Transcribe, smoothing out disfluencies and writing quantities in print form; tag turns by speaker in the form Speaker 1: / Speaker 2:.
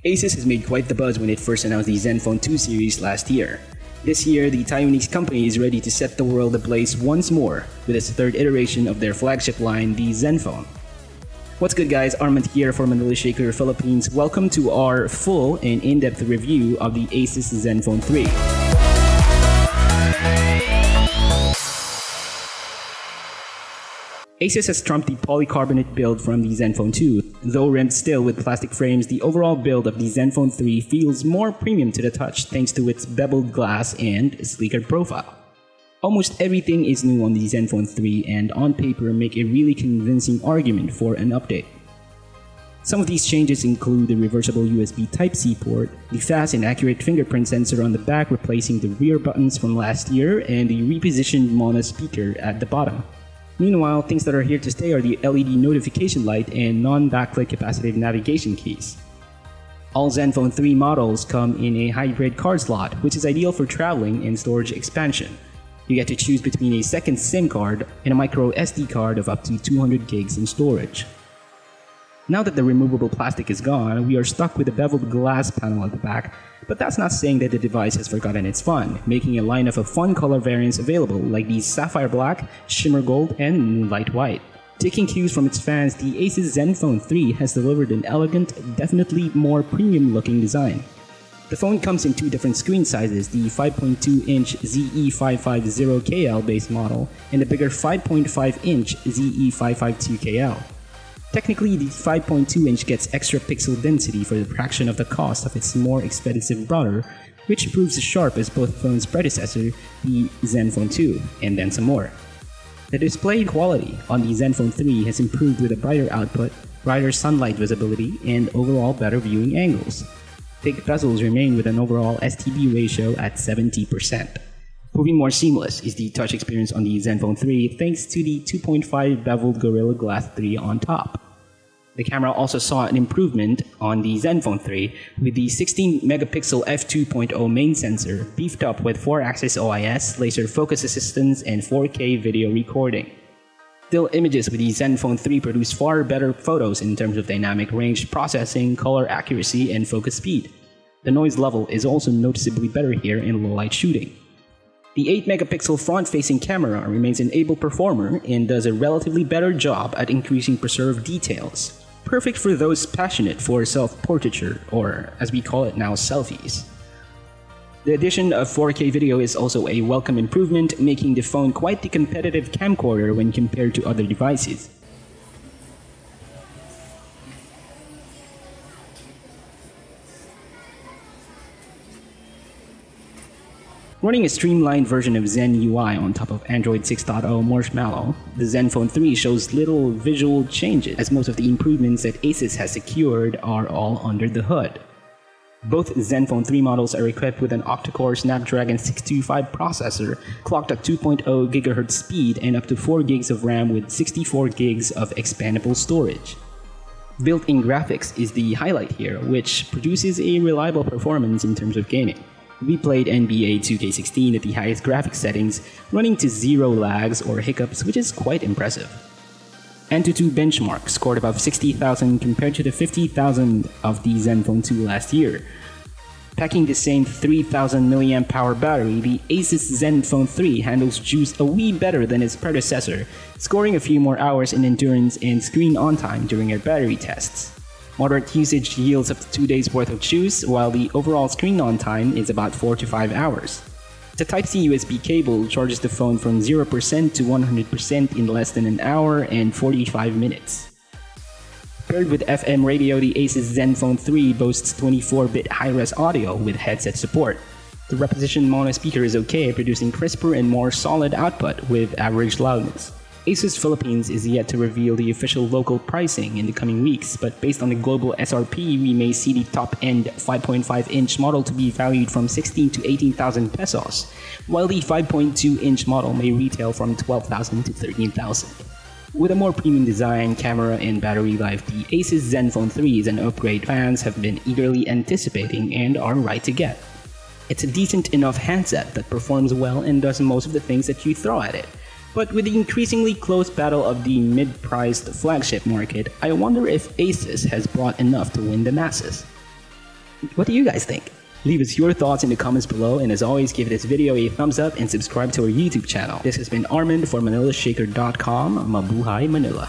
Speaker 1: Asus has made quite the buzz when it first announced the Zenfone 2 series last year. This year, the Taiwanese company is ready to set the world ablaze once more with its third iteration of their flagship line, the Zenfone. What's good guys, Armand here for Manila Shaker Philippines. Welcome to our full and in-depth review of the Asus Zenfone 3. Asus has trumped the polycarbonate build from the Zenfone 2. Though rimmed still with plastic frames, the overall build of the Zenfone 3 feels more premium to the touch thanks to its beveled glass and sleeker profile. Almost everything is new on the Zenfone 3 and on paper make a really convincing argument for an update. Some of these changes include the reversible USB Type-C port, the fast and accurate fingerprint sensor on the back replacing the rear buttons from last year, and the repositioned mono speaker at the bottom. Meanwhile, things that are here to stay are the LED notification light and non-backlit capacitive navigation keys. All Zenfone 3 models come in a hybrid card slot, which is ideal for traveling and storage expansion. You get to choose between a second SIM card and a micro SD card of up to 200 gigs in storage. Now that the removable plastic is gone, we are stuck with a beveled glass panel at the back, but that's not saying that the device has forgotten its fun, making a lineup of fun color variants available like the Sapphire Black, Shimmer Gold, and Moonlight White. Taking cues from its fans, the Asus Zenfone 3 has delivered an elegant, definitely more premium looking design. The phone comes in two different screen sizes, the 5.2-inch ZE552KL base model and the bigger 5.5-inch ZE552KL. Technically, the 5.2-inch gets extra pixel density for the fraction of the cost of its more expensive brother, which proves as sharp as both phones' predecessor, the Zenfone 2, and then some more. The display quality on the Zenfone 3 has improved with a brighter output, brighter sunlight visibility, and overall better viewing angles. Thick bezels remain with an overall STB ratio at 70%. Proving more seamless is the touch experience on the Zenfone 3 thanks to the 2.5 beveled Gorilla Glass 3 on top. The camera also saw an improvement on the Zenfone 3 with the 16-megapixel f2.0 main sensor beefed up with 4-axis OIS, laser focus assistance, and 4K video recording. Still images with the Zenfone 3 produce far better photos in terms of dynamic range processing, color accuracy, and focus speed. The noise level is also noticeably better here in low-light shooting. The 8-megapixel front-facing camera remains an able performer and does a relatively better job at increasing preserved details. Perfect for those passionate for self-portraiture, or as we call it now, selfies. The addition of 4K video is also a welcome improvement, making the phone quite the competitive camcorder when compared to other devices. Running a streamlined version of Zen UI on top of Android 6.0 Marshmallow, the Zenfone 3 shows little visual changes as most of the improvements that Asus has secured are all under the hood. Both Zenfone 3 models are equipped with an octa-core Snapdragon 625 processor, clocked at 2.0 GHz speed and up to 4 GB of RAM with 64 GB of expandable storage. Built-in graphics is the highlight here, which produces a reliable performance in terms of gaming. We played NBA 2K16 at the highest graphics settings, running to zero lags or hiccups, which is quite impressive. Antutu benchmark scored above 60,000 compared to the 50,000 of the Zenfone 2 last year. Packing the same 3,000 mAh battery, the Asus Zenfone 3 handles juice a wee better than its predecessor, scoring a few more hours in endurance and screen on time during our battery tests. Moderate usage yields up to 2 days worth of juice, while the overall screen on time is about 4 to 5 hours. The Type-C USB cable charges the phone from 0% to 100% in less than an hour and 45 minutes. Paired with FM radio, the Asus Zenfone 3 boasts 24-bit high-res audio with headset support. The repositioned mono speaker is okay, producing crisper and more solid output with average loudness. Asus Philippines is yet to reveal the official local pricing in the coming weeks, but based on the global SRP, we may see the top-end 5.5-inch model to be valued from 16,000 to 18,000 pesos, while the 5.2-inch model may retail from 12,000 to 13,000. With a more premium design, camera, and battery life, the Asus Zenfone 3 is an upgrade fans have been eagerly anticipating and are right to get. It's a decent enough handset that performs well and does most of the things that you throw at it. But with the increasingly close battle of the mid-priced flagship market, I wonder if Asus has brought enough to win the masses. What do you guys think? Leave us your thoughts in the comments below, and as always, give this video a thumbs up and subscribe to our YouTube channel. This has been Armand for ManilaShaker.com. Mabuhay Manila.